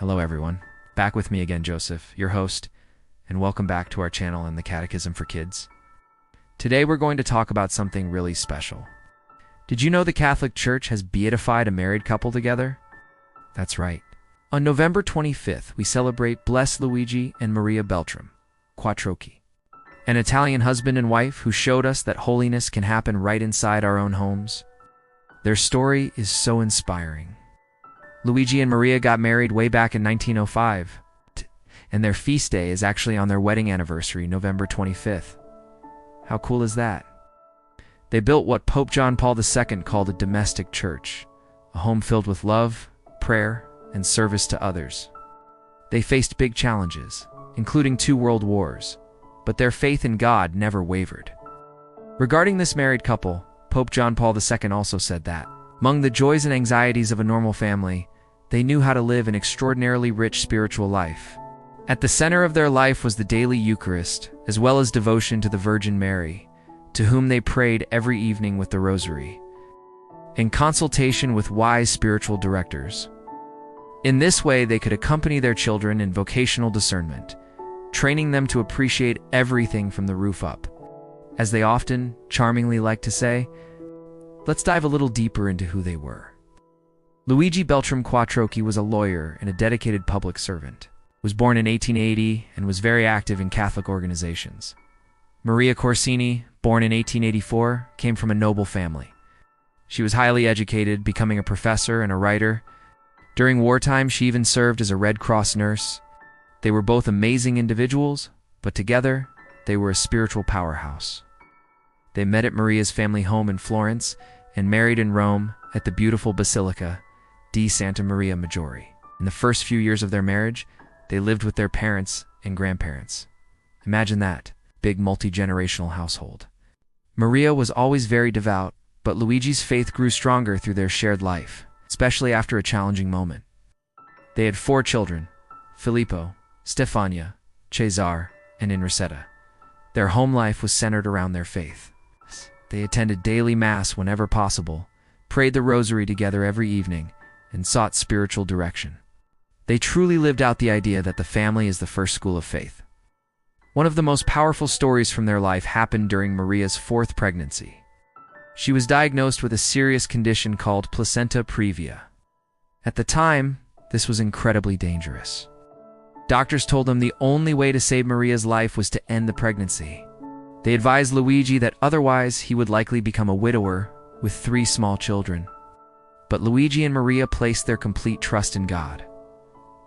Hello everyone. Back with me again, Joseph, your host, and welcome back to our channel and the Catechism for Kids. Today we're going to talk about something really special. Did you know the Catholic Church has beatified a married couple together? That's right. On November 25th, we celebrate Blessed Luigi and Maria Beltrame Quattrocchi, an Italian husband and wife who showed us that holiness can happen right inside our own homes. Their story is so inspiring. Luigi and Maria got married way back in 1905, and their feast day is actually on their wedding anniversary, November 25th. How cool is that? They built what Pope John Paul II called a domestic church, a home filled with love, prayer, and service to others. They faced big challenges, including 2 world wars, but their faith in God never wavered. Regarding this married couple, Pope John Paul II also said that, among the joys and anxieties of a normal family, they knew how to live an extraordinarily rich spiritual life. At the center of their life was the daily Eucharist, as well as devotion to the Virgin Mary, to whom they prayed every evening with the Rosary, in consultation with wise spiritual directors. In this way, they could accompany their children in vocational discernment, training them to appreciate everything from the roof up. As they often charmingly like to say, let's dive a little deeper into who they were. Luigi Beltrame Quattrocchi was a lawyer and a dedicated public servant. He was born in 1880 and was very active in Catholic organizations. Maria Corsini, born in 1884, came from a noble family. She was highly educated, becoming a professor and a writer. During wartime, she even served as a Red Cross nurse. They were both amazing individuals, but together, they were a spiritual powerhouse. They met at Maria's family home in Florence and married in Rome at the beautiful Basilica di Santa Maria Maggiore. In the first few years of their marriage, they lived with their parents and grandparents. Imagine that, big multi-generational household. Maria was always very devout, but Luigi's faith grew stronger through their shared life, especially after a challenging moment. They had 4 children, Filippo, Stefania, Cesare, and Enricetta. Their home life was centered around their faith. They attended daily Mass whenever possible, prayed the Rosary together every evening, and sought spiritual direction. They truly lived out the idea that the family is the first school of faith. One of the most powerful stories from their life happened during Maria's 4th pregnancy. She was diagnosed with a serious condition called placenta previa. At the time, this was incredibly dangerous. Doctors told them the only way to save Maria's life was to end the pregnancy. They advised Luigi that otherwise he would likely become a widower with 3 small children. But Luigi and Maria placed their complete trust in God.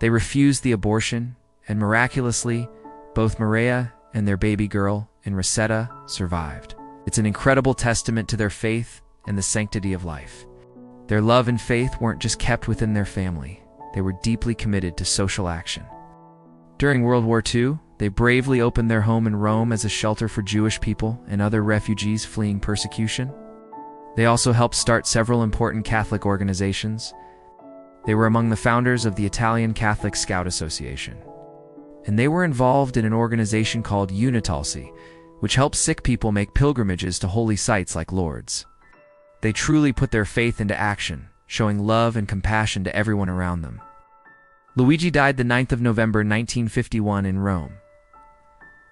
They refused the abortion, and miraculously, both Maria and their baby girl, Enricetta, survived. It's an incredible testament to their faith and the sanctity of life. Their love and faith weren't just kept within their family. They were deeply committed to social action. During World War II, they bravely opened their home in Rome as a shelter for Jewish people and other refugees fleeing persecution. They also helped start several important Catholic organizations. They were among the founders of the Italian Catholic Scout Association. And they were involved in an organization called Unitalsi, which helps sick people make pilgrimages to holy sites like Lourdes. They truly put their faith into action, showing love and compassion to everyone around them. Luigi died the 9th of November 1951 in Rome.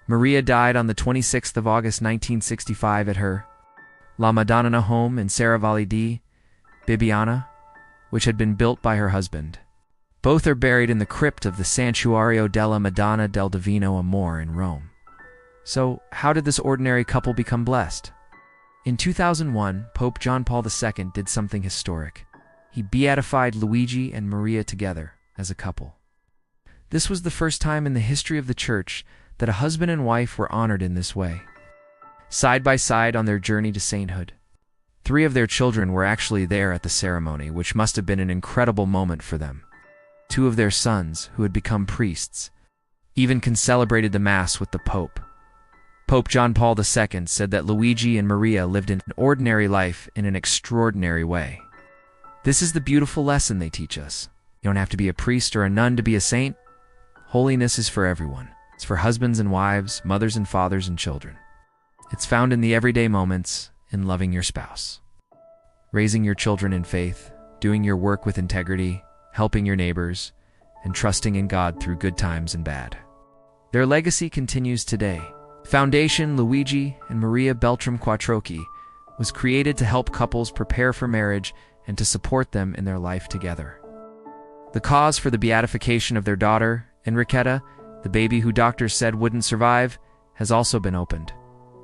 Maria died on the 26th of August 1965 at her La Madonna home in Serravalle di Bibbiena, which had been built by her husband. Both are buried in the crypt of the Santuario della Madonna del Divino Amore in Rome. So, how did this ordinary couple become blessed? In 2001, Pope John Paul II did something historic. He beatified Luigi and Maria together as a couple. This was the first time in the history of the Church that a husband and wife were honored in this way, side by side on their journey to sainthood. 3 of their children were actually there at the ceremony, which must have been an incredible moment for them. 2 of their sons, who had become priests, even concelebrated the Mass with the Pope. Pope John Paul II said that Luigi and Maria lived an ordinary life in an extraordinary way. This is the beautiful lesson they teach us. You don't have to be a priest or a nun to be a saint. Holiness is for everyone. It's for husbands and wives, mothers and fathers and children. It's found in the everyday moments, in loving your spouse, raising your children in faith, doing your work with integrity, helping your neighbors, and trusting in God through good times and bad. Their legacy continues today. Foundation Luigi and Maria Beltrame Quattrocchi was created to help couples prepare for marriage and to support them in their life together. The cause for the beatification of their daughter, Enriqueta, the baby who doctors said wouldn't survive, has also been opened.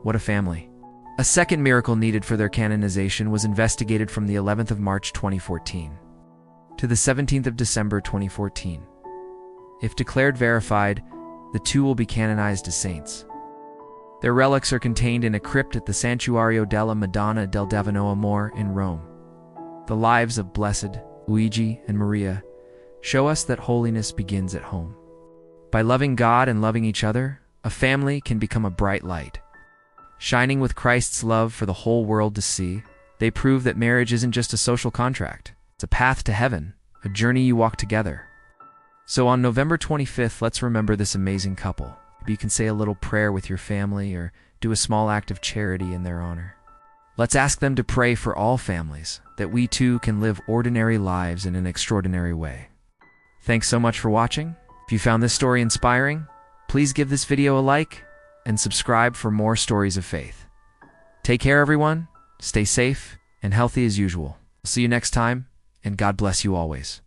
What a family. A second miracle needed for their canonization was investigated from the 11th of March 2014 to the 17th of December 2014. If declared verified, the two will be canonized as saints. Their relics are contained in a crypt at the Santuario della Madonna del Divino Amor in Rome. The lives of Blessed Luigi and Maria show us that holiness begins at home. By loving God and loving each other, a family can become a bright light. Shining with Christ's love for the whole world to see, they prove that marriage isn't just a social contract. It's a path to heaven, a journey you walk together. So on November 25th, let's remember this amazing couple. Maybe you can say a little prayer with your family or do a small act of charity in their honor. Let's ask them to pray for all families, that we too can live ordinary lives in an extraordinary way. Thanks so much for watching. If you found this story inspiring, please give this video a like and subscribe for more stories of faith. Take care, everyone. Stay safe and healthy as usual. See you next time, and God bless you always.